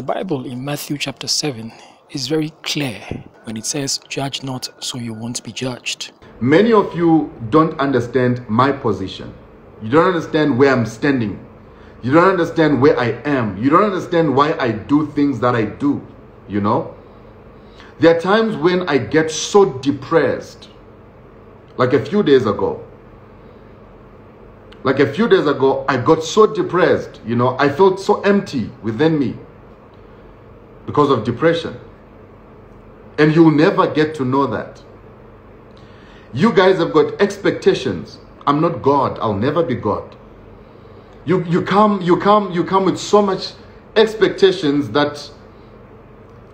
The Bible in Matthew chapter 7 is very clear when it says, "Judge not, so you won't be judged." Many of you don't understand my position. You don't understand where I'm standing. You don't understand where I am. You don't understand why I do things that I do, you know? There are times when I get so depressed. Like a few days ago, I got so depressed, you know, I felt so empty within me because of depression. And you'll never get to know that. You guys have got expectations. I'm not God. I'll never be God. You come with so much expectations that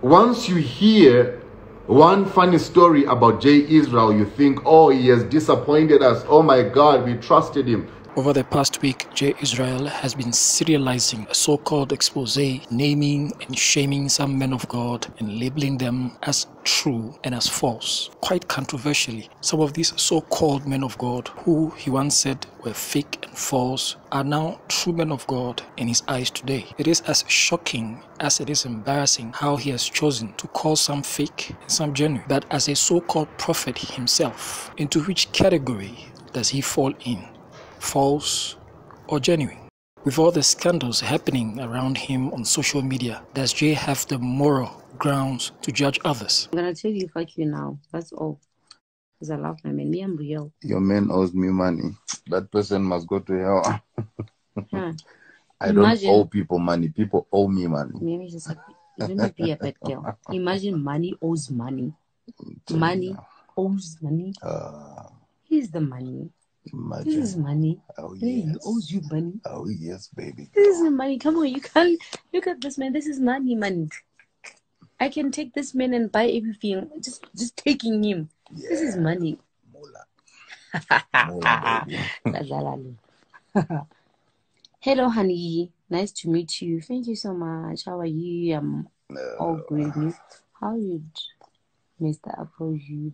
once you hear one funny story about J. Israel, you think, oh, he has disappointed us. Oh my God, we trusted him. Over the past week, J. Israel has been serializing a so-called expose, naming and shaming some men of God and labeling them as true and as false. Quite controversially, some of these so-called men of God, who he once said were fake and false, are now true men of God in his eyes today. It is as shocking as it is embarrassing how he has chosen to call some fake and some genuine. But as a so-called prophet himself, into which category does he fall in? False or genuine? With all the scandals happening around him on social media, does Jay have the moral grounds to judge others? I'm gonna tell you fuck you now. That's all. Because I love my man. Me, I'm real. Your man owes me money. That person must go to hell. I Imagine, don't owe people money. People owe me money. Maybe just let me be a bad girl. Imagine money owes money. Money owes money. Here's the money. Imagine. This is money. Oh, Hey, yes. he owes you money. Oh, yes, baby. This is money. Come on, you can't look at this man. This is money, man. I can take this man and buy everything. Just taking him. Yeah. This is money. Mola, baby. Hello, honey. Nice to meet you. Thank you so much. How are you? I'm all great. How did Mr. approach you?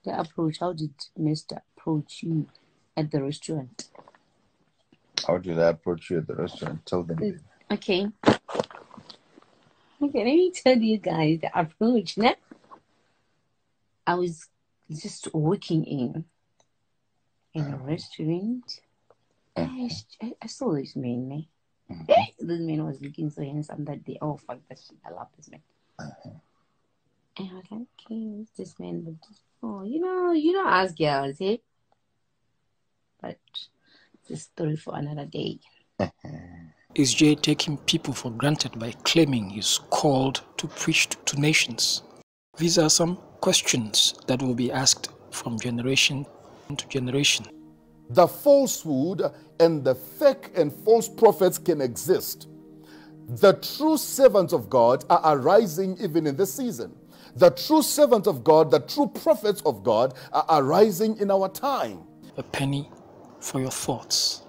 The approach. How did Mr. approach you at the restaurant? How did I approach you at the restaurant? Tell them. Okay. Let me tell you guys the approach. Né? I was just walking in a restaurant. I saw this man. Né? This man was looking so handsome that day. Oh, fuck that shit. I love this man. And I was like, okay, what's this man? But, oh, you know, us girls, eh? But this story for another day. Is Jay taking people for granted by claiming he's called to preach to nations? These are some questions that will be asked from generation to generation. The falsehood and the fake and false prophets can exist. The true servants of God are arising even in this season. The true servants of God, the true prophets of God are arising in our time. A penny for your thoughts.